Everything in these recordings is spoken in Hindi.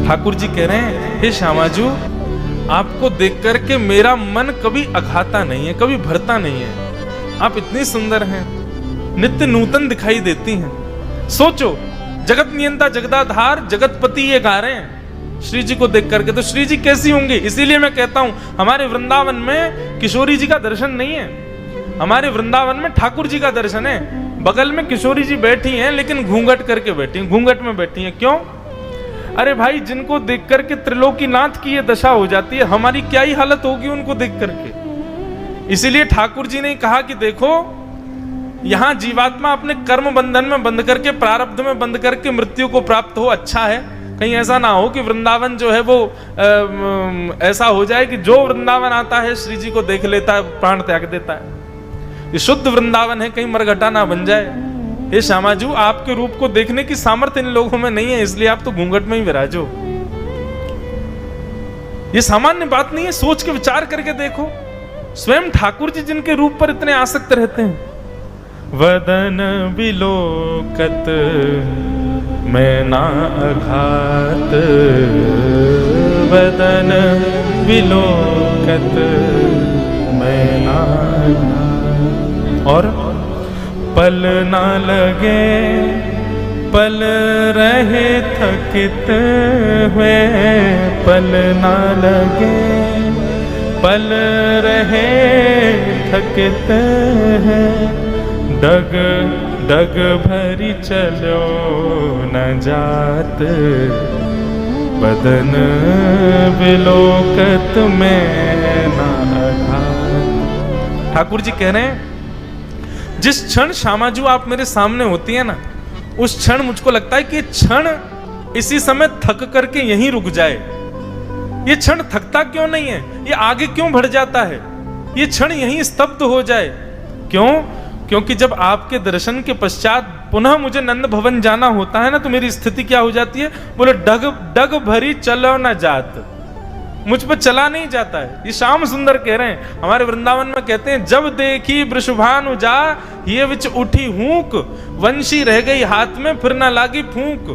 ठाकुर जी कह रहे हैं, हे श्यामाजू, आपको देख करके मेरा मन कभी अघाता नहीं है, कभी भरता नहीं है। आप इतनी सुंदर हैं, नित्य नूतन दिखाई देती हैं। सोचो, जगत नियंता जगदाधार जगतपति ये गा रहे हैं श्री जी को देख करके, तो श्री जी कैसी होंगी। इसीलिए मैं कहता हूं, हमारे वृंदावन में किशोरी जी का दर्शन नहीं है, हमारे वृंदावन में ठाकुर जी का दर्शन है। बगल में किशोरी जी बैठी हैं, लेकिन घूंघट करके बैठी हैं, घूंघट में बैठी हैं। क्यों? अरे भाई, जिनको देख करके त्रिलोकीनाथ की ये दशा हो जाती है, हमारी क्या ही हालत होगी उनको देख करके। इसीलिए ठाकुर जी ने कहा कि देखो, यहां जीवात्मा अपने कर्म बंधन में बंध करके, प्रारब्ध में बंध करके मृत्यु को प्राप्त हो, अच्छा है। कहीं ऐसा ना हो कि वृंदावन जो है वो ऐसा हो जाए कि जो वृंदावन आता है श्री जी को देख लेता है, प्राण त्याग देता है। ये शुद्ध वृंदावन है, कहीं मरघटा ना बन जाए। हे श्यामाजू, आपके रूप को देखने की सामर्थ्य इन लोगों में नहीं है, इसलिए आप तो घूंघट में ही विराजो। ये सामान्य बात नहीं है, सोच के विचार करके देखो। स्वयं ठाकुर जी जिनके रूप पर इतने आसक्त रहते हैं। वदन बिलोकत मैं ना अघात, वदन बिलोकत मैं ना अघात। और पल ना लगे, पल रहे थकित हुए, पल ना लगे, पल रहे थकित है। डग डग भरी चलो न जात, बदन बिलोकत में ना अघात। ठाकुर जी कह रहे हैं, जिस क्षण श्यामाजू आप मेरे सामने होती है ना, उस क्षण मुझको लगता है कि क्षण इसी समय थक करके यहीं रुक जाए। ये क्षण थकता क्यों नहीं है, ये आगे क्यों बढ़ जाता है, ये क्षण यहीं स्तब्ध हो जाए। क्यों? क्योंकि जब आपके दर्शन के पश्चात पुनः मुझे नंद भवन जाना होता है ना, तो मेरी स्थिति क्या हो जाती है? बोले, डग डग भरी चलो न जात, मुझ पर चला नहीं जाता है। ये श्याम सुंदर कह रहे हैं, हमारे वृंदावन में कहते हैं, जब देखी वृषभानु जा, ये विच उठी हूक, वंशी रह गई हाथ में, फिर ना लागी फूंक।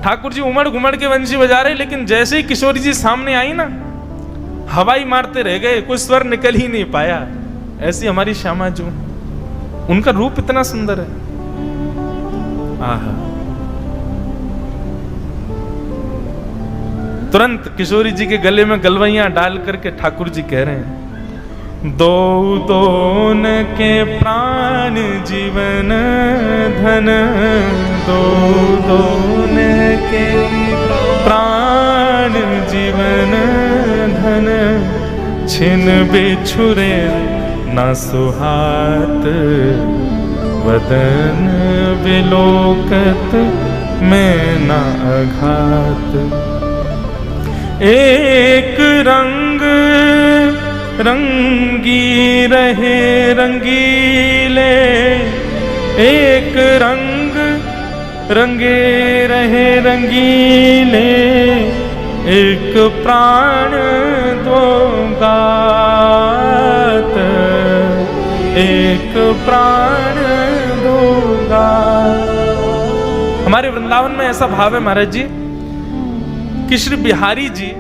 ठाकुर जी उमड़ घुमड़ के वंशी बजा रहे, लेकिन जैसे ही किशोरी जी सामने आई ना, हवाई मारते रह गए, कोई स्वर निकल ही नहीं पाया। ऐसी हमारी श्यामाजू, उनका रूप इतना सुंदर है। आहा, तुरंत किशोरी जी के गले में गलवैयां डाल करके ठाकुर जी कह रहे हैं, दो दोन के प्राण जीवन धन, दो दोन के प्राण जीवन धन, छिन बिछुरे ना सुहात, वदन बिलोकत में ना अघात। एक रंग रंगी रहे रंगीले, एक रंग रंगे रहे रंगीले, एक प्राण दो गात, एक प्राण दो गात। हमारे वृंदावन में ऐसा भाव है महाराज जी कि श्री बिहारी जी,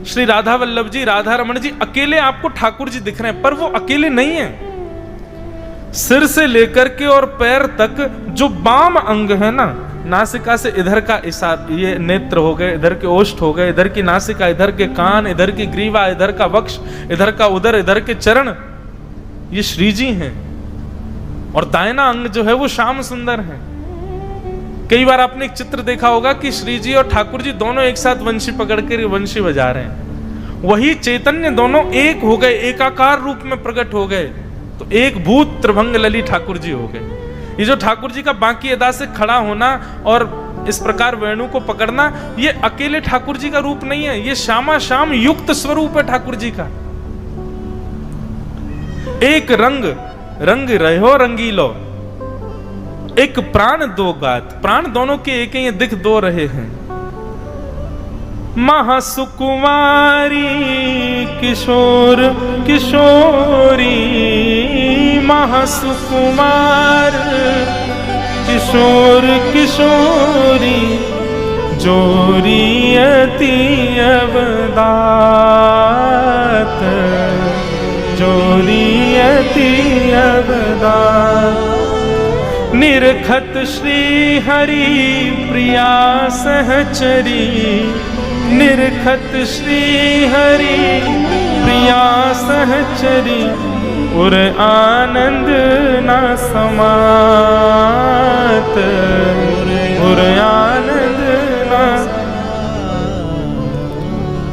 श्री राधा वल्लभ जी, राधा रमन जी अकेले आपको ठाकुर जी दिख रहे हैं, पर वो अकेले नहीं है। सिर से लेकर के और पैर तक जो बाम अंग है ना, नासिका से इधर का ये नेत्र हो गए, इधर के ओष्ठ हो गए, इधर की नासिका, इधर के कान, इधर की ग्रीवा, इधर का वक्ष, इधर का उदर, इधर के चरण, ये श्री जी हैं। और दाहिना अंग जो है वो श्याम सुंदर है। कई बार आपने एक चित्र देखा होगा कि श्री जी और ठाकुर जी दोनों एक साथ वंशी पकड़ कर वंशी बजा रहे हैं। वही चैतन्य दोनों एक हो गए, एकाकार रूप में प्रकट हो गए, तो एक भूत त्रिभंग लली ठाकुर जी हो गए। ये जो ठाकुर जी का बाकी अदा से खड़ा होना और इस प्रकार वेणु को पकड़ना, ये अकेले ठाकुर जी का रूप नहीं है, ये श्यामा श्याम युक्त स्वरूप है ठाकुर जी का। एक रंग रंग रहो रंगीलो, एक प्राण दो गात, प्राण दोनों के एक ही दिख दो रहे हैं। महासुकुमारी किशोर किशोरी, महासुकुमार किशोर किशोरी, चोरी अति अवदात, चोरी अति अवदात। निरखत श्री हरि प्रिया सहचरी, निरखत श्री हरि प्रिया सहचरी, उर आनंद न समात, उर आनंद न।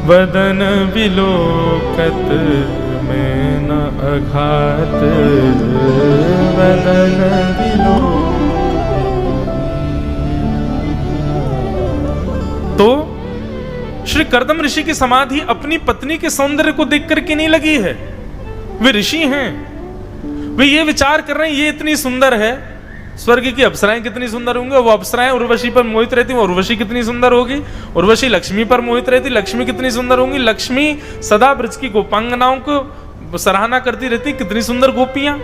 वदन विलोकत में न अघात, वदन विलोक। तो श्री कर्दम ऋषि की समाधि अपनी पत्नी के सौंदर्य को देख करके नहीं लगी है। वे ऋषि हैं, वे ये विचार कर रहे हैं ये इतनी सुंदर है, स्वर्ग की अप्सराएं कितनी सुंदर होंगी, वो अप्सराएं उर्वशी पर मोहित रहती, उर्वशी कितनी सुंदर होगी, उर्वशी लक्ष्मी पर मोहित रहती, लक्ष्मी कितनी सुंदर होंगी, लक्ष्मी सदा ब्रज की गोपांगनाओं को सराहना करती रहती, कितनी सुंदर गोपियां,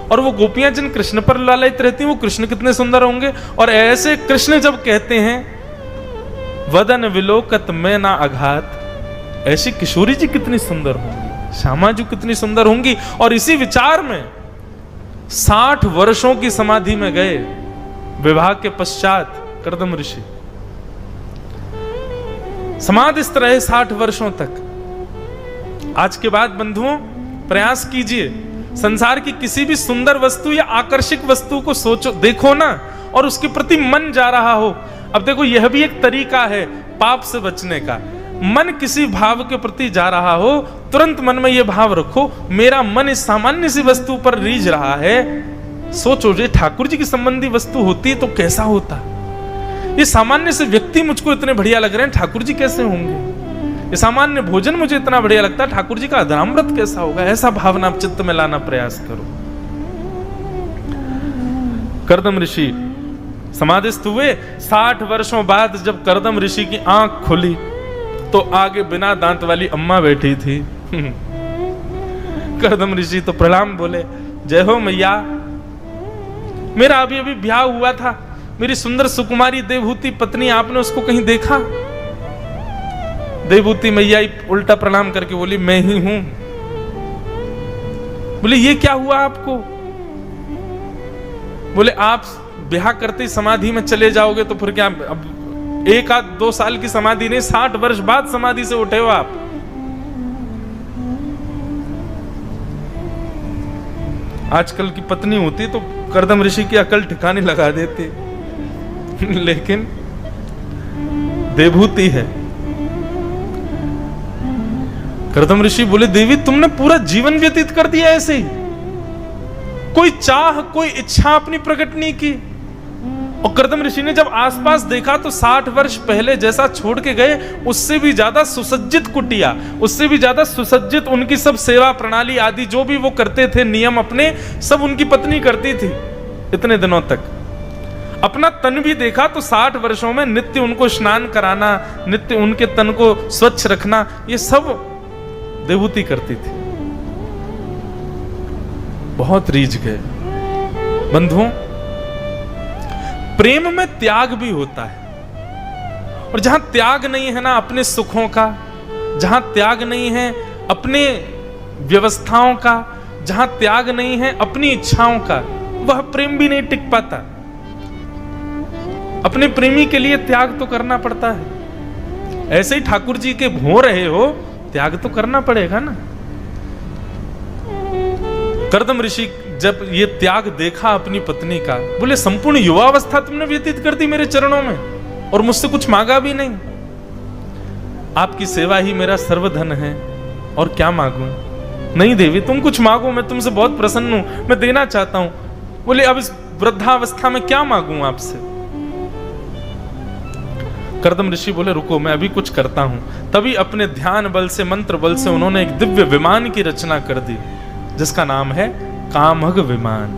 और वो गोपियां जिन कृष्ण पर लालित रहती वो कृष्ण कितने सुंदर होंगे। और ऐसे कृष्ण जब कहते हैं वदन विलोकत में ना अघात, ऐसी किशोरी जी कितनी सुंदर होंगी, श्यामा जी कितनी सुंदर होंगी। और इसी विचार में 60 वर्षों की समाधि में गए विवाह के पश्चात कर्दम ऋषि। समाधिस्थ रहे 60 वर्षों तक। आज के बाद बंधुओं प्रयास कीजिए, संसार की किसी भी सुंदर वस्तु या आकर्षक वस्तु को सोचो, देखो ना, और उसके प्रति मन जा रहा हो। अब देखो यह भी एक तरीका है पाप से बचने का। मन किसी भाव के प्रति जा रहा हो, तुरंत मन में यह भाव रखो, मेरा मन इस सामान्य सी वस्तु पर रीझ रहा है। सोचो ये ठाकुर जी की संबंधी वस्तु होती तो कैसा होता। ये सामान्य से व्यक्ति मुझको इतने बढ़िया लग रहे हैं, ठाकुर जी कैसे होंगे। ये सामान्य भोजन मुझे इतना बढ़िया लगता है, ठाकुर जी का अधरामृत कैसा होगा। ऐसा भावना आप चित्त में लाना प्रयास करो। कर्दम ऋषि समाधिस्थ हुए। 60 वर्षों बाद जब कर्दम ऋषि की आंख खुली तो आगे बिना दांत वाली अम्मा बैठी थी। कर्दम ऋषि तो प्रणाम बोले, जय हो मैया, मेरा अभी अभी ब्याह हुआ था, मेरी सुंदर सुकुमारी देवहूति पत्नी, आपने उसको कहीं देखा। देवहूति मैया उल्टा प्रणाम करके बोली, मैं ही हूं। बोले ये क्या हुआ आपको। बोले आप ब्याह करते ही समाधि में चले जाओगे तो फिर क्या, अब 1 आध 2 साल की समाधि नहीं, 60 वर्ष बाद समाधि से उठे हो आप। आजकल की पत्नी होती तो कर्दम ऋषि की अकल ठिकाने लगा देती, लेकिन देवहूति है। कर्दम ऋषि बोले, देवी तुमने पूरा जीवन व्यतीत कर दिया ऐसे ही, कोई चाह कोई इच्छा अपनी प्रकट नहीं की। और कर्दम ऋषि ने जब आसपास देखा तो 60 वर्ष पहले जैसा छोड़ के गए उससे भी ज्यादा सुसज्जित कुटिया, उससे भी ज्यादा सुसज्जित उनकी सब सेवा प्रणाली आदि जो भी वो करते थे नियम अपने, सब उनकी पत्नी करती थी इतने दिनों तक। अपना तन भी देखा तो 60 वर्षों में नित्य उनको स्नान कराना, नित्य उनके तन को स्वच्छ रखना, ये सब देवहूति करती थी। बहुत रीझ गए। बंधुओं प्रेम में त्याग भी होता है, और जहां त्याग नहीं है ना अपने सुखों का, जहां त्याग नहीं है अपने व्यवस्थाओं का, जहां त्याग नहीं है अपनी इच्छाओं का, वह प्रेम भी नहीं टिक पाता। अपने प्रेमी के लिए त्याग तो करना पड़ता है। ऐसे ही ठाकुर जी के हो रहे हो, त्याग तो करना पड़ेगा ना। कर्दम ऋषि जब ये त्याग देखा अपनी पत्नी का, बोले संपूर्ण युवावस्था तुमने व्यतीत कर दी मेरे चरणों में और मुझसे कुछ मांगा भी नहीं। आपकी सेवा ही मेरा सर्वधन है, और क्या मांगू। नहीं देवी तुम कुछ मांगो, मैं तुमसे बहुत प्रसन्न हूं, मैं देना चाहता हूं। बोले अब इस वृद्धावस्था में क्या मांगू आपसे। कर्दम ऋषि बोले रुको मैं अभी कुछ करता हूं। तभी अपने ध्यान बल से, मंत्र बल से उन्होंने एक दिव्य विमान की रचना कर दी जिसका नाम है कामघ विमान।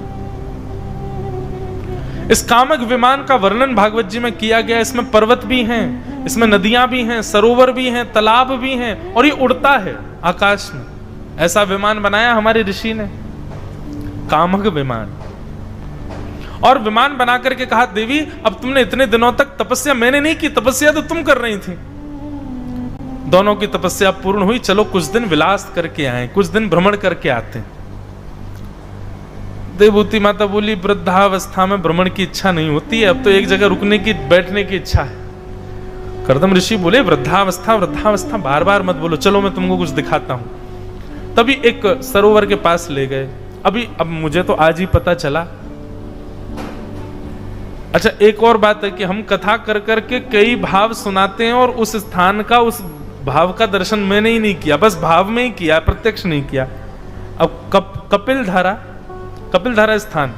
इस कामघ विमान का वर्णन भागवत जी में किया गया। इसमें पर्वत भी हैं, इसमें नदियां भी हैं, सरोवर भी हैं, तालाब भी हैं, और ये उड़ता है आकाश में। ऐसा विमान बनाया हमारे ऋषि ने, कामघ विमान। और विमान बना करके कहा, देवी अब तुमने इतने दिनों तक तपस्या मैंने नहीं की, तपस्या तो तुम कर रही थी। दोनों की तपस्या पूर्ण हुई, चलो कुछ दिन विलास करके आए, कुछ दिन भ्रमण करके आते हैं। देवभूति माता बोली, वृद्धावस्था में भ्रमण की इच्छा नहीं होती है, अब तो एक जगह रुकने की, बैठने की इच्छा है। कर्दम ऋषि बोले, वृद्धावस्था वृद्धावस्था बार बार मत बोलो, चलो मैं तुमको कुछ दिखाता हूं। तभी एक सरोवर के पास ले गए। अब मुझे तो आज ही पता चला। अच्छा, एक और बात है कि हम कथा कर करके कई भाव सुनाते हैं और उस स्थान का, उस भाव का दर्शन मैंने ही नहीं किया, बस भाव में ही किया, प्रत्यक्ष नहीं किया। अब कपिल धारा स्थान,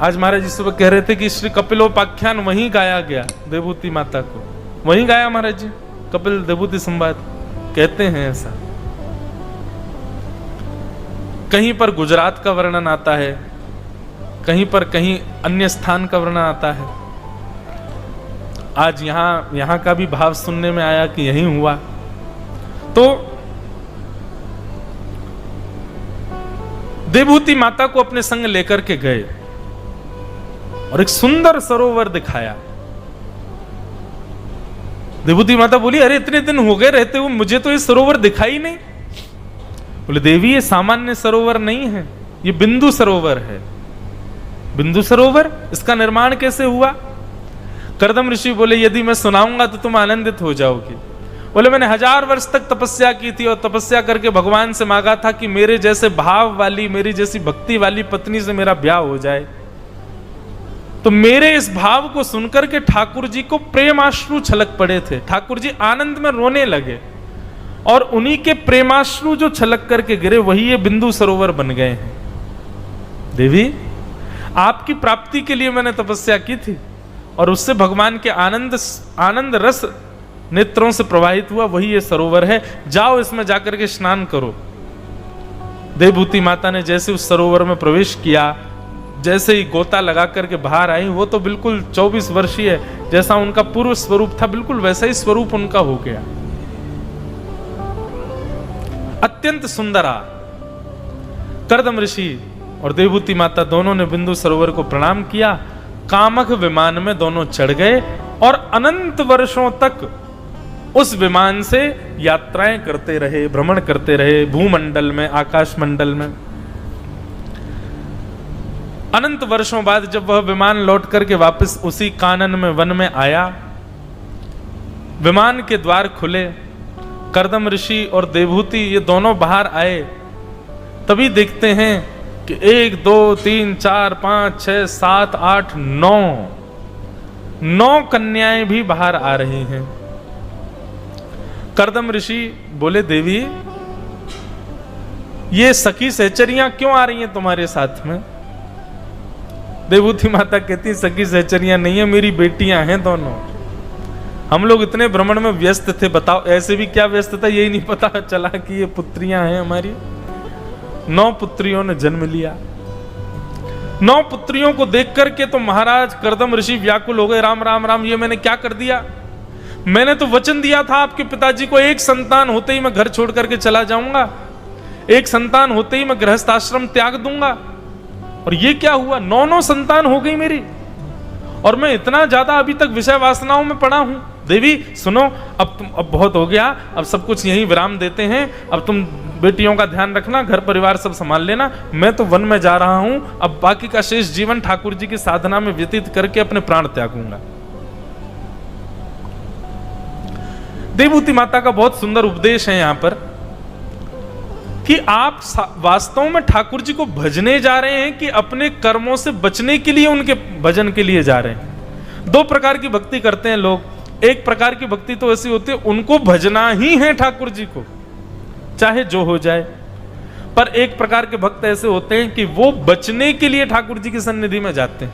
आज महाराज जी सुबह कह रहे थे कि श्री कपिलोपाख्यान वहीं गाया गया, देवभूति माता को वहीं गाया महाराज जी, कपिल देवभूति संवाद कहते हैं ऐसा। कहीं पर गुजरात का वर्णन आता है, कहीं पर कहीं अन्य स्थान का वर्णन आता है। आज यहां का भी भाव सुनने में आया कि यही हुआ। तो देवभूति माता को अपने संग लेकर के गए और एक सुंदर सरोवर दिखाया। देवभूति माता बोली, अरे इतने दिन हो गए रहते हुए, मुझे तो ये सरोवर दिखाई नहीं। बोले, देवी ये सामान्य सरोवर नहीं है, ये बिंदु सरोवर है। बिंदु सरोवर, इसका निर्माण कैसे हुआ? कर्दम ऋषि बोले, यदि मैं सुनाऊंगा तो तुम आनंदित हो जाओगी। बोले, मैंने 1000 वर्ष तक तपस्या की थी और तपस्या करके भगवान से मांगा था कि मेरे जैसे भाव वाली, मेरी जैसी भक्ति वाली पत्नी से मेरा ब्याह हो जाए। तो मेरे इस भाव को सुनकर के ठाकुर जी को प्रेमाश्रु छलक पड़े थे। ठाकुर जी आनंद में रोने लगे और उन्हीं के प्रेमाश्रु जो छलक करके गिरे, वही ये बिंदु सरोवर बन गए हैं। देवी, आपकी प्राप्ति के लिए मैंने तपस्या की थी और उससे भगवान के आनंद रस नेत्रों से प्रवाहित हुआ, वही ये सरोवर है। जाओ इसमें जाकर के स्नान करो। देवभूति माता ने जैसे उस सरोवर में प्रवेश किया, जैसे ही गोता लगा करके बाहर आई, वो तो बिल्कुल 24 वर्षीय जैसा उनका पूर्व स्वरूप था, बिल्कुल वैसा ही स्वरूप उनका हो गया। अत्यंत सुंदरा। कर्दम ऋषि और देवभूति माता दोनों ने बिंदु सरोवर को प्रणाम किया। कामक विमान में दोनों चढ़ गए और अनंत वर्षों तक उस विमान से यात्राएं करते रहे, भ्रमण करते रहे भूमंडल में, आकाश मंडल में। अनंत वर्षों बाद जब वह विमान लौट करके वापस उसी कानन में, वन में आया, विमान के द्वार खुले, कर्दम ऋषि और देवभूति ये दोनों बाहर आए। तभी देखते हैं कि 1 2 3 4 5 6 7 8 9 कन्याएं भी बाहर आ रही हैं। कर्दम ऋषि बोले, देवी ये सखी सहचरियां क्यों आ रही हैं तुम्हारे साथ में? देवभूति माता कहती, सखी सहचरियां नहीं है, मेरी बेटियां हैं दोनों। हम लोग इतने भ्रमण में व्यस्त थे, बताओ ऐसे भी क्या व्यस्त था, यही नहीं पता चला कि ये पुत्रियां हैं हमारी। 9 पुत्रियों ने जन्म लिया। 9 पुत्रियों को देख करके तो महाराज कर्दम ऋषि व्याकुल हो गए। राम राम राम, ये मैंने क्या कर दिया? मैंने तो वचन दिया था आपके पिताजी को, एक संतान होते ही मैं घर छोड़ करके चला जाऊंगा, एक संतान होते ही मैं गृहस्थ आश्रम त्याग दूंगा। और ये क्या हुआ? 9 संतान हो गई मेरी, और मैं इतना ज्यादा अभी तक विषय वासनाओं में पड़ा हूं। देवी सुनो, अब बहुत हो गया, अब सब कुछ यहीं विराम देते हैं। अब तुम बेटियों का ध्यान रखना, घर परिवार सब संभाल लेना, मैं तो वन में जा रहा हूं। अब बाकी का शेष जीवन ठाकुर जी की साधना में व्यतीत करके अपने प्राण त्यागूंगा। देवभूति माता का बहुत सुंदर उपदेश है यहां पर कि आप वास्तव में ठाकुर जी को भजने जा रहे हैं कि अपने कर्मों से बचने के लिए उनके भजन के लिए जा रहे हैं। 2 प्रकार की भक्ति करते हैं लोग। एक प्रकार की भक्ति तो ऐसी होती है, उनको भजना ही है ठाकुर जी को, चाहे जो हो जाए। पर एक प्रकार के भक्त ऐसे होते हैं कि वो बचने के लिए ठाकुर जी की सन्निधि में जाते हैं,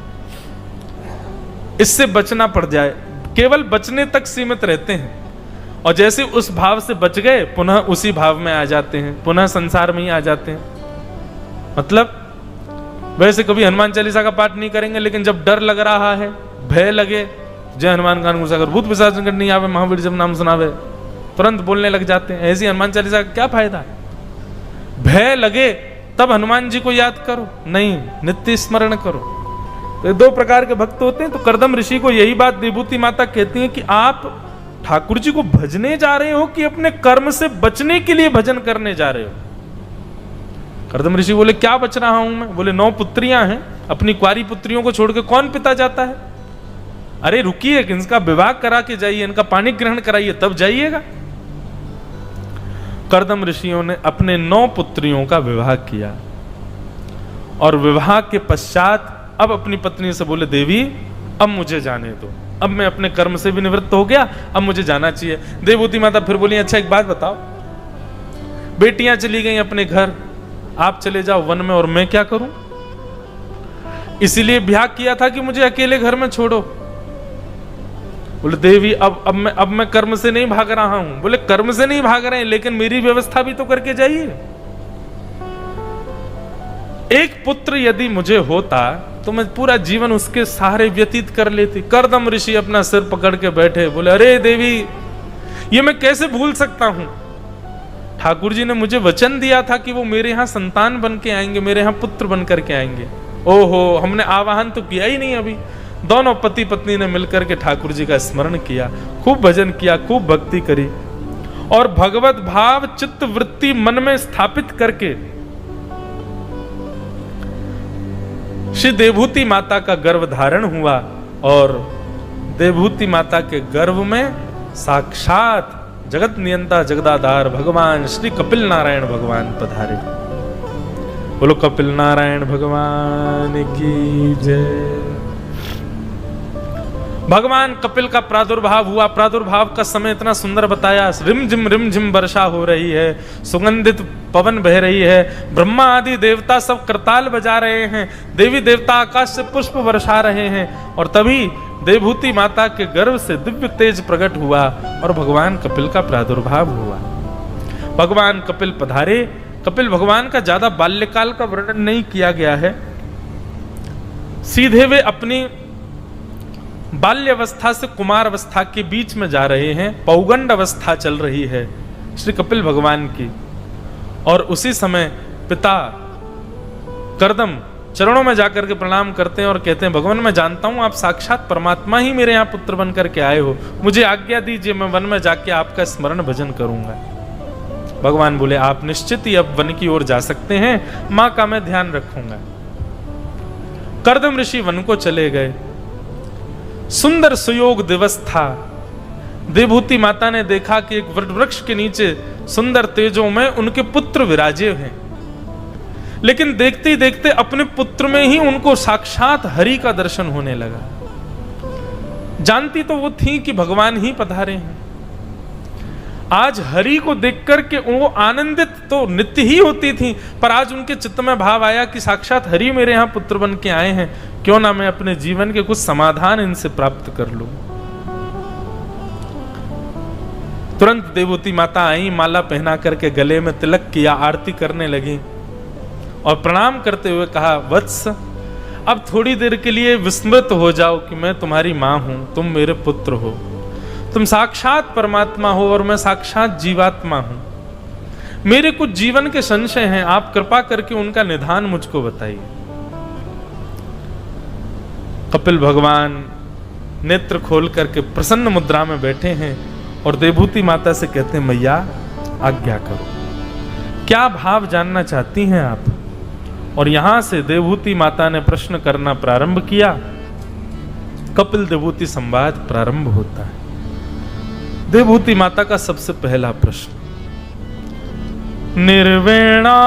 इससे बचना पड़ जाए, केवल बचने तक सीमित रहते हैं। और जैसे उस भाव से बच गए, पुनः उसी भाव में आ जाते हैं, पुनः संसार में ही आ जाते हैं। मतलब वैसे कभी हनुमान चालीसा का पाठ नहीं करेंगे, लेकिन जब डर लग रहा है, भय लगे, जय हनुमान ज्ञान गुण भूत पिशाच निकट नहीं आवे, महावीर जब नाम सुनावे, तुरंत बोलने लग जाते हैं। ऐसी हनुमान चालीसा का क्या फायदा? भय लगे तब हनुमान जी को याद करो, नहीं, नित्य स्मरण करो। तो दो प्रकार के भक्त होते हैं। तो करदम ऋषि को यही बात देवहूति माता कहती हैं कि आप ठाकुर जी को भजने जा रहे हो कि अपने कर्म से बचने के लिए भजन करने जा रहे हो? करदम ऋषि बोले क्या बच रहा हूं मैं? बोले 9 पुत्रियां हैं, अपनी कुंवारी पुत्रियों को छोड़ के कौन पिता जाता है? अरे रुकिए, इनका विवाह करा के जाइए, इनका पानी ग्रहण कराइए तब जाइएगा। करदम ऋषियों ने अपने 9 पुत्रियों का विवाह किया और विवाह के पश्चात अब अपनी पत्नी से बोले देवी अब मुझे जाने दो, अब मैं अपने कर्म से भी निवृत्त हो गया, अब मुझे जाना चाहिए। देवहूति माता फिर बोली अच्छा एक बात बताओ, बेटियां चली गई अपने घर, आप चले जाओ वन में और मैं क्या करूं? इसीलिए ब्याह किया था कि मुझे अकेले घर में छोड़ो। बोले देवी अब मैं कर्म से नहीं भाग रहा हूं। बोले कर्म से नहीं भाग रहे हैं, लेकिन मेरी व्यवस्था भी तो करके जाइए। एक पुत्र यदि मुझे होता तो मैं पूरा जीवन उसके सहारे व्यतीत कर लेती। करदम ऋषि अपना सिर पकड़ के बैठे, बोले अरे देवी ये मैं कैसे भूल सकता हूं? ठाकुर जी ने मुझे वचन दिया था कि वो मेरे यहाँ संतान बन के आएंगे, मेरे यहाँ पुत्र बन करके आएंगे। ओहो, हमने आवाहन तो किया ही नहीं अभी। दोनों पति पत्नी ने मिलकर के ठाकुर जी का स्मरण किया, खूब भजन किया, खूब भक्ति करी और भगवत भाव चित्त वृत्ति मन में स्थापित करके श्री देवहूति माता का गर्भ धारण हुआ और देवहूति माता के गर्भ में साक्षात जगत नियंता जगदाधार भगवान श्री कपिल नारायण भगवान पधारे। बोलो कपिल नारायण भगवान की जय। भगवान कपिल का प्रादुर्भाव हुआ। प्रादुर्भाव का समय इतना सुंदर बताया, रिम झिम वर्षा हो रही है, सुगंधित पवन बह रही है, ब्रह्मा आदि देवता सब करताल बजा रहे हैं, देवी देवता आकाश से पुष्प वर्षा रहे हैं और तभी देवहूति माता के गर्भ से दिव्य तेज प्रकट हुआ और भगवान कपिल का प्रादुर्भाव हुआ। भगवान कपिल पधारे। कपिल भगवान का ज्यादा बाल्यकाल का वर्णन नहीं किया गया है, सीधे वे अपनी बाल्यावस्था से कुमार अवस्था के बीच में जा रहे हैं। पौगंड अवस्था चल रही है श्री कपिल भगवान की और उसी समय पिता करदम चरणों में जाकर के प्रणाम करते हैं और कहते हैं भगवान मैं जानता हूं आप साक्षात परमात्मा ही मेरे यहाँ पुत्र बन करके आए हो, मुझे आज्ञा दीजिए मैं वन में जाके आपका स्मरण भजन करूंगा। भगवान बोले आप निश्चित ही अब वन की ओर जा सकते हैं, मां का मैं ध्यान रखूंगा। करदम ऋषि वन को चले गए। सुंदर सुयोग दिवस था। देवहूति माता ने देखा कि एक वट वृक्ष के नीचे सुंदर तेजों में उनके पुत्र विराजे हैं, लेकिन देखते ही देखते अपने पुत्र में ही उनको साक्षात हरि का दर्शन होने लगा। जानती तो वो थी कि भगवान ही पधारे हैं। आज हरि को देखकर के वो आनंदित तो नित्य ही होती थी, पर आज उनके चित्त में भाव आया कि साक्षात हरि मेरे यहाँ पुत्र बन के आए हैं, क्यों ना मैं अपने जीवन के कुछ समाधान इनसे प्राप्त कर लूं। तुरंत देवहूति माता आई, माला पहना करके गले में तिलक किया, आरती करने लगी और प्रणाम करते हुए कहा वत्स अब थोड़ी देर के लिए विस्मृत हो जाओ कि मैं तुम्हारी मां हूं, तुम मेरे पुत्र हो, तुम साक्षात परमात्मा हो और मैं साक्षात जीवात्मा हूं। मेरे कुछ जीवन के संशय हैं, आप कृपा करके उनका निदान मुझको बताइए। कपिल भगवान नेत्र खोल करके प्रसन्न मुद्रा में बैठे हैं और देवहूति माता से कहते हैं मैया आज्ञा करो, क्या भाव जानना चाहती हैं आप? और यहां से देवहूति माता ने प्रश्न करना प्रारंभ किया। कपिल देवहूति संवाद प्रारंभ होता है। देवहूति माता का सबसे पहला प्रश्न, निर्वेणा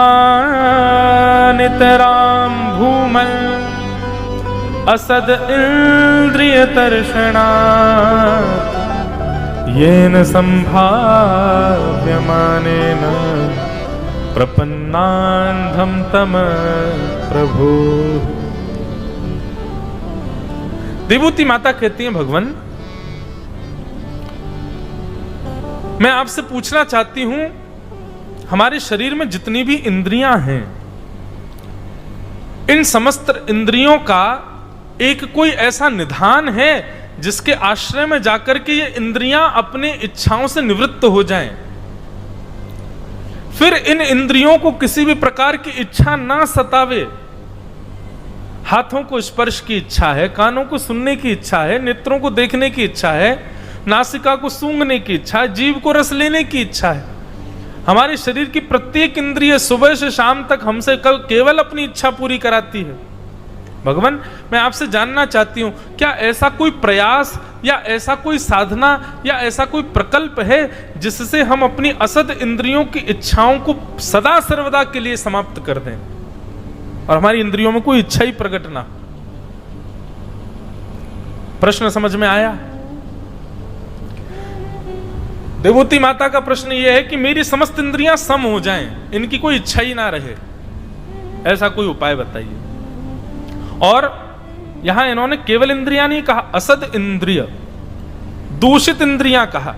नितराम भूमल असद इंद्रिय तर्षणा येन संभाव्यमानेन प्रपन्नान्धम तम प्रभु। देवहूति माता कहती हैं भगवान मैं आपसे पूछना चाहती हूं, हमारे शरीर में जितनी भी इंद्रियां हैं, इन समस्त इंद्रियों का एक कोई ऐसा निधान है जिसके आश्रय में जाकर के ये इंद्रियां अपने इच्छाओं से निवृत्त हो जाएं, फिर इन इंद्रियों को किसी भी प्रकार की इच्छा ना सतावे, हाथों को स्पर्श की इच्छा है, कानों को सुनने की इच्छा है, नेत्रों को देखने की इच्छा है, नासिका को सूंघने की इच्छा है, जीभ को रस लेने की इच्छा है। हमारे शरीर की प्रत्येक इंद्रिय सुबह से शाम तक हमसे केवल अपनी इच्छा पूरी कराती है। भगवान, मैं आपसे जानना चाहती हूं, क्या ऐसा कोई प्रयास या ऐसा कोई साधना या ऐसा कोई प्रकल्प है जिससे हम अपनी असद इंद्रियों की इच्छाओं को सदा सर्वदा के लिए समाप्त कर दें और हमारी इंद्रियों में कोई इच्छा ही प्रकट ना? प्रश्न समझ में आया? देवूती माता का प्रश्न यह है कि मेरी समस्त इंद्रियां सम हो जाएं, इनकी कोई इच्छा ही ना रहे, ऐसा कोई उपाय बताइए। और यहां इन्होंने केवल इंद्रियां नहीं कहा, असद इंद्रिय, दूषित इंद्रियां कहा।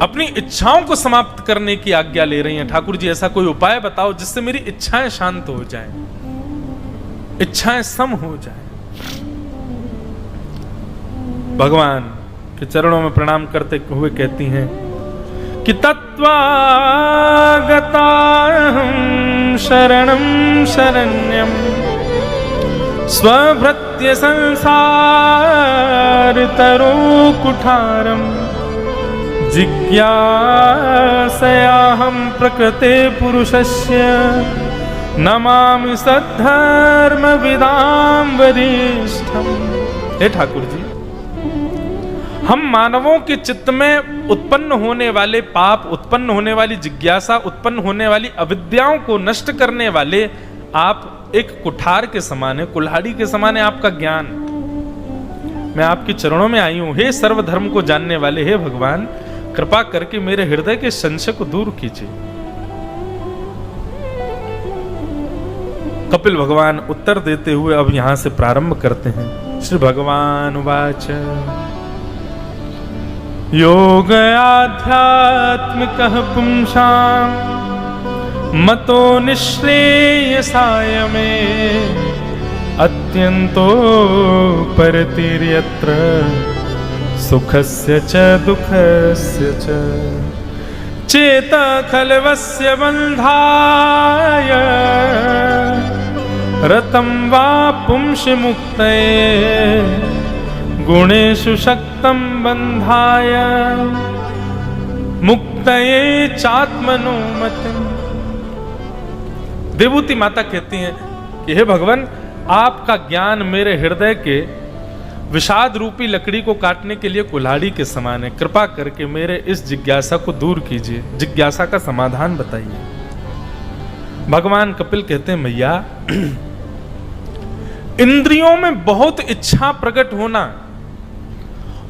अपनी इच्छाओं को समाप्त करने की आज्ञा ले रही हैं। ठाकुर जी, ऐसा कोई उपाय बताओ जिससे मेरी इच्छाएं शांत हो जाएं, इच्छाएं सम हो जाएं। भगवान के चरणों में प्रणाम करते हुए कहती हैं कि तत्त्वागताहं शरणं शरण्यं स्वभृत्य संसार तरो कुठारं जिज्ञासयाहं प्रकृते पुरुषस्य नमामि सद्धर्म विदां वरिष्ठम्। हे ठाकुर जी, हम मानवों के चित्त में उत्पन्न होने वाले पाप, उत्पन्न होने वाली जिज्ञासा, उत्पन्न होने वाली अविद्याओं को नष्ट करने वाले आप एक कुठार के समान है, कुल्हाड़ी के समान है आपका ज्ञान। मैं आपके चरणों में आई हूं, हे सर्वधर्म को जानने वाले, हे भगवान, कृपा करके मेरे हृदय के संशय को दूर कीजिए। कपिल भगवान उत्तर देते हुए अब यहां से प्रारंभ करते हैं। श्री भगवान वाच योग आध्यात्मिकः पुंसां मतो निःश्रेयसाय मे अत्यंतो परतिर्यत्र सुखस्य च दुःखस्य च चेता खलवस्य बन्धाय रतं वा पुंसि मुक्तये गुणेषु शक्तं बन्धाय मुक्तये चात्मनो मतिम्। देवूती माता कहती हैं कि हे भगवान, आपका ज्ञान मेरे हृदय के विषाद रूपी लकड़ी को काटने के लिए कुल्हाड़ी के समान है। कृपा करके मेरे इस जिज्ञासा को दूर कीजिए, जिज्ञासा का समाधान बताइए। भगवान कपिल कहते हैं, मैया, इंद्रियों में बहुत इच्छा प्रकट होना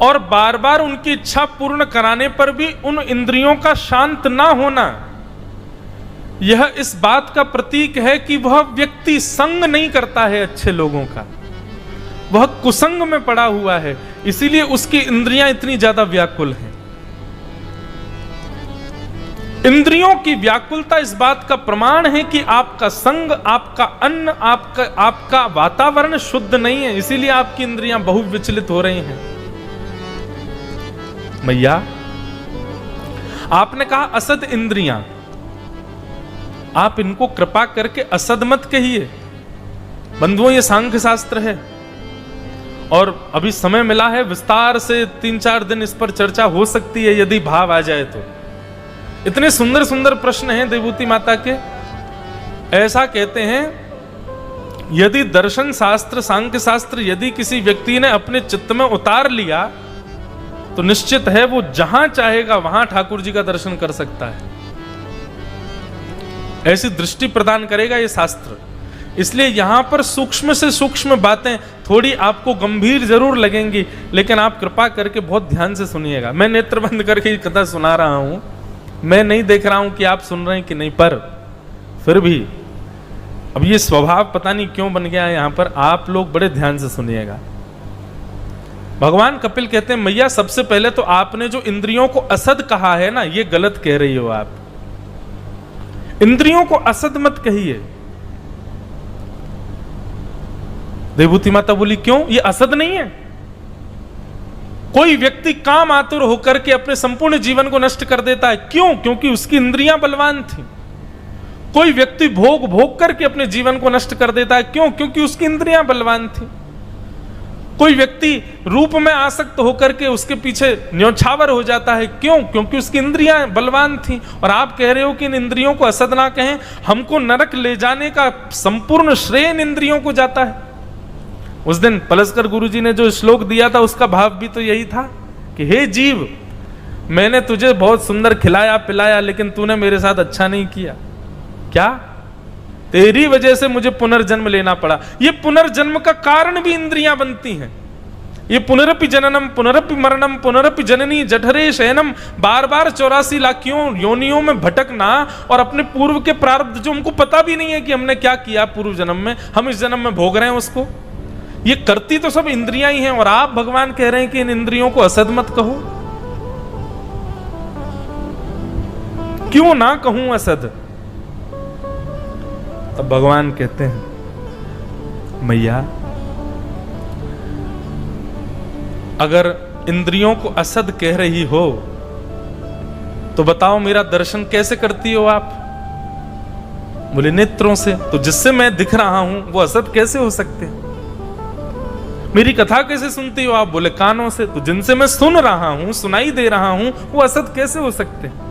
और बार बार उनकी इच्छा पूर्ण कराने पर भी उन इंद्रियों का शांत ना होना, यह इस बात का प्रतीक है कि वह व्यक्ति संग नहीं करता है अच्छे लोगों का, वह कुसंग में पड़ा हुआ है, इसीलिए उसकी इंद्रियां इतनी ज्यादा व्याकुल हैं। इंद्रियों की व्याकुलता इस बात का प्रमाण है कि आपका संग, आपका अन्न, आपका वातावरण शुद्ध नहीं है, इसीलिए आपकी इंद्रियां बहुत विचलित हो रही हैं। मैया, आपने कहा असद इंद्रियां, आप इनको कृपा करके असद मत कहिए। बंधुओं, ये सांख्य शास्त्र है और अभी समय मिला है, विस्तार से 3-4 दिन इस पर चर्चा हो सकती है यदि भाव आ जाए तो। इतने सुंदर सुंदर प्रश्न हैं देवूती माता के। ऐसा कहते हैं, यदि दर्शन शास्त्र, सांख्य शास्त्र यदि किसी व्यक्ति ने अपने चित्त में उतार लिया तो निश्चित है वो जहां चाहेगा वहां ठाकुर जी का दर्शन कर सकता है। ऐसी दृष्टि प्रदान करेगा ये शास्त्र। इसलिए यहां पर सूक्ष्म से सूक्ष्म बातें थोड़ी आपको गंभीर जरूर लगेंगी, लेकिन आप कृपा करके बहुत ध्यान से सुनिएगा। मैं नेत्र बंद करके कथा सुना रहा हूं, मैं नहीं देख रहा हूं कि आप सुन रहे हैं कि नहीं, पर फिर भी अब ये स्वभाव पता नहीं क्यों बन गया है यहां पर, आप लोग बड़े ध्यान से सुनिएगा। भगवान कपिल कहते हैं, मैया, सबसे पहले तो आपने जो इंद्रियों को असद कहा है ना, ये गलत कह रही हो आप। इंद्रियों को असद मत कहिए। देवूती माता बोली, क्यों? ये असद नहीं है। कोई व्यक्ति काम आतुर होकर के अपने संपूर्ण जीवन को नष्ट कर देता है, क्यों? क्योंकि उसकी इंद्रियां बलवान थी, कोई व्यक्ति भोग भोग करके अपने जीवन को नष्ट कर देता है, क्यों? क्योंकि उसकी इंद्रियां बलवान थी। कोई व्यक्ति रूप में आसक्त होकर के उसके पीछे न्यौछावर हो जाता है, क्यों? क्योंकि उसकी इंद्रियां बलवान थी। और आप कह रहे हो कि इन इंद्रियों को असद ना कहें, हमको नरक ले जाने का संपूर्ण श्रेय इन इंद्रियों को जाता है। उस दिन पलस्कर गुरुजी ने जो श्लोक दिया था उसका भाव भी तो यही था कि हे जीव, मैंने तुझे बहुत सुंदर खिलाया पिलाया, लेकिन तूने मेरे साथ अच्छा नहीं किया। क्या? तेरी वजह से मुझे पुनर्जन्म लेना पड़ा। ये पुनर्जन्म का कारण भी इंद्रियां बनती हैं। ये पुनरपि जननम पुनरपि मरणम पुनरपि जननी जठरे शयनम, बार बार 84 लाख योनियों में भटकना और अपने पूर्व के प्रारब्ध जो हमको पता भी नहीं है कि हमने क्या किया पूर्व जन्म में, हम इस जन्म में भोग रहे हैं उसको। ये करती तो सब इंद्रियां ही हैं। और आप भगवान कह रहे हैं कि इन इंद्रियों को असद मत कहो। क्यों ना कहूं असद? तब भगवान कहते हैं, मैया अगर इंद्रियों को असद कह रही हो तो बताओ मेरा दर्शन कैसे करती हो आप? बोले नेत्रों से। तो जिससे मैं दिख रहा हूं वो असद कैसे हो सकते हैं? मेरी कथा कैसे सुनती हो आप? बोले कानों से। तो जिनसे मैं सुन रहा हूं, सुनाई दे रहा हूं, वो असद कैसे हो सकते हैं?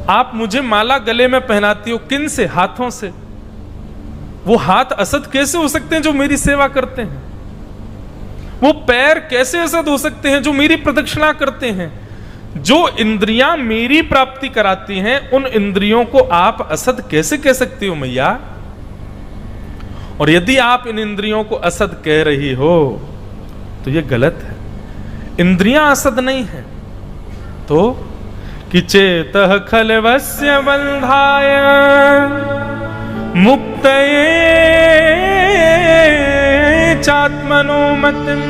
आप मुझे माला गले में पहनाती हो, किन से? हाथों से। वो हाथ असद कैसे हो सकते हैं जो मेरी सेवा करते हैं? वो पैर कैसे असद हो सकते हैं जो मेरी प्रदक्षिणा करते हैं? जो इंद्रियां मेरी प्राप्ति कराती हैं, उन इंद्रियों को आप असद कैसे कह सकती हो मैया? और यदि आप इन इंद्रियों को असद कह रही हो तो यह गलत है। इंद्रियां असद नहीं है। तो कि चेतः खलवस्य बंधाय मुक्तये चात्मनोमतिं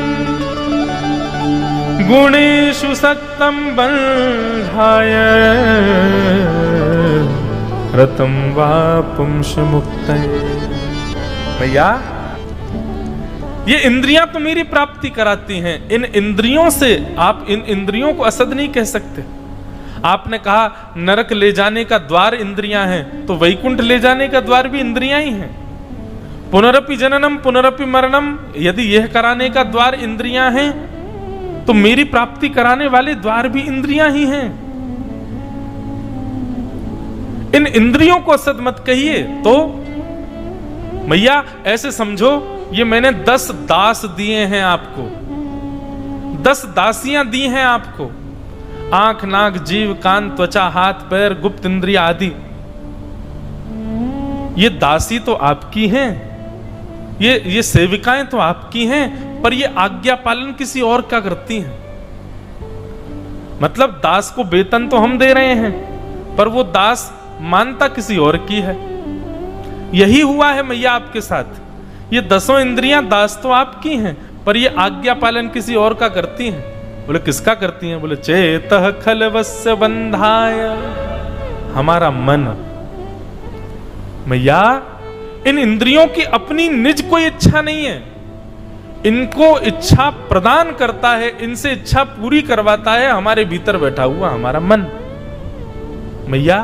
गुणेषु सक्तं बंधाय रतं वा पुंस मुक्तये। भैया ये इंद्रियां तो मेरी प्राप्ति कराती हैं, इन इंद्रियों से आप इन इंद्रियों को असद नहीं कह सकते। आपने कहा नरक ले जाने का द्वार इंद्रियां हैं, तो वैकुंठ ले जाने का द्वार भी इंद्रियां ही हैं। पुनरपि जननम पुनरपि मरणम, यदि यह कराने का द्वार इंद्रियां हैं तो मेरी प्राप्ति कराने वाले द्वार भी इंद्रियां ही हैं। इन इंद्रियों को असद मत कहिए। तो मैया ऐसे समझो ये मैंने 10 दास दिए हैं आपको, 10 दासियां दी हैं आपको। आंख नाक जीव कान त्वचा हाथ पैर गुप्त इंद्रिया आदि, ये दासी तो आपकी हैं, ये सेविकाएं तो आपकी हैं, पर ये आज्ञा पालन किसी और का करती हैं। मतलब दास को वेतन तो हम दे रहे हैं, पर वो दास मानता किसी और की है। यही हुआ है मैया आपके साथ। ये 10 इंद्रियां दास तो आपकी हैं, पर ये आज्ञा पालन किसी और का करती हैं। बोले किसका करती हैं? बोले चेतः खलवस्य बंधाय, हमारा मन। मैया इन इंद्रियों की अपनी निज कोई इच्छा नहीं है, इनको इच्छा प्रदान करता है, इनसे इच्छा पूरी करवाता है हमारे भीतर बैठा हुआ हमारा मन। मैया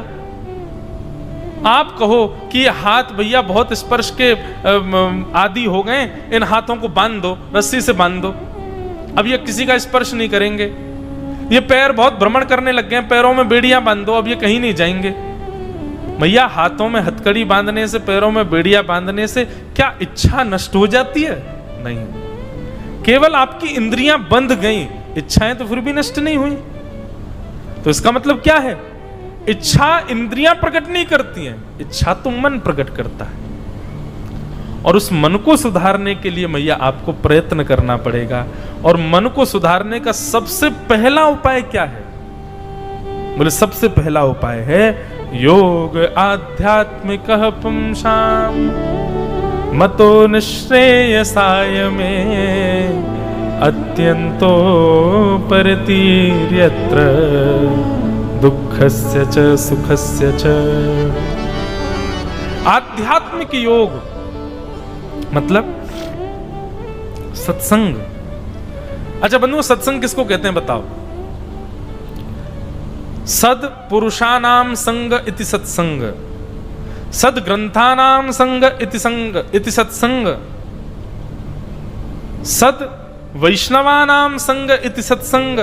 आप कहो कि ये हाथ भैया बहुत स्पर्श के आदि हो गए, इन हाथों को बांध दो, रस्सी से बांध दो, अब ये किसी का स्पर्श नहीं करेंगे। ये पैर बहुत भ्रमण करने लग गए, पैरों में बेड़ियां बांध दो, अब ये कहीं नहीं जाएंगे। मैया हाथों में हथकड़ी बांधने से, पैरों में बेड़ियां बांधने से क्या इच्छा नष्ट हो जाती है? नहीं, केवल आपकी इंद्रियां बंध गई, इच्छाएं तो फिर भी नष्ट नहीं हुई। तो इसका मतलब क्या है? इच्छा इंद्रियां प्रकट नहीं करती हैं, इच्छा तो मन प्रकट करता है। और उस मन को सुधारने के लिए मैया आपको प्रयत्न करना पड़ेगा। और मन को सुधारने का सबसे पहला उपाय क्या है? बोले सबसे पहला उपाय है योग आध्यात्मिकः पुंसां मतो निश्रेयसाय में अत्यंतो परतीर्यत्र दुःखस्य च सुखस्य च। आध्यात्मिक योग मतलब सत्संग। अच्छा बंधुओं, सत्संग किसको कहते हैं बताओ? सद पुरुषानाम संग इति सत्संग। सद्ग्रंथानाम संग इति सत्संग, सद वैष्णवानाम संग इति सत्संग,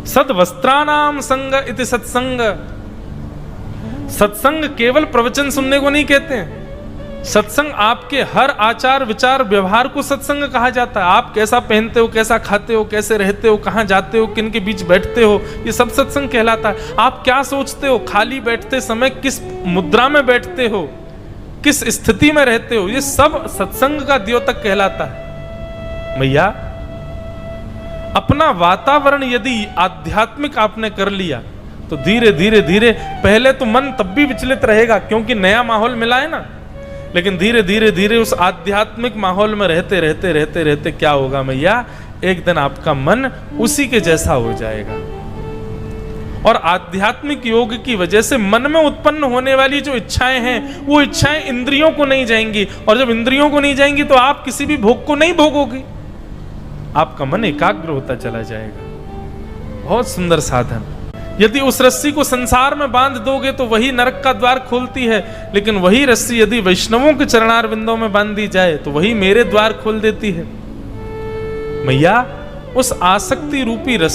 सद वस्त्रानाम संग इति सत्संग। सत्संग केवल प्रवचन सुनने को नहीं कहते हैं, सत्संग आपके हर आचार विचार व्यवहार को सत्संग कहा जाता है। आप कैसा पहनते हो, कैसा खाते हो, कैसे रहते हो, कहां जाते हो, किन के बीच बैठते हो, ये सब सत्संग कहलाता है। आप क्या सोचते हो, खाली बैठते समय किस मुद्रा में बैठते हो, किस स्थिति में रहते हो, ये सब सत्संग का द्योतक कहलाता है। भैया अपना वातावरण यदि आध्यात्मिक आपने कर लिया तो धीरे धीरे धीरे, पहले तो मन तब भी विचलित रहेगा क्योंकि नया माहौल मिला है ना, लेकिन धीरे धीरे धीरे उस आध्यात्मिक माहौल में रहते रहते रहते रहते क्या होगा भैया, एक दिन आपका मन उसी के जैसा हो जाएगा। और आध्यात्मिक योग की वजह से मन में उत्पन्न होने वाली जो इच्छाएं हैं, वो इच्छाएं इंद्रियों को नहीं जाएंगी, और जब इंद्रियों को नहीं जाएंगी तो आप किसी भी भोग को नहीं भोगोगे, आपका मन एकाग्र होता चला जाएगा। बहुत सुंदर साधन। यदि उस रस्सी को संसार में बांध दोगे तो वही नरक का द्वार खोलती है, लेकिन वही रस्सी यदि वैष्णवों के चरणार बिंदों में बांध दी जाए तो वही मेरे द्वार खोल देती है। मैया उस आसक्ति रूपी रस्सी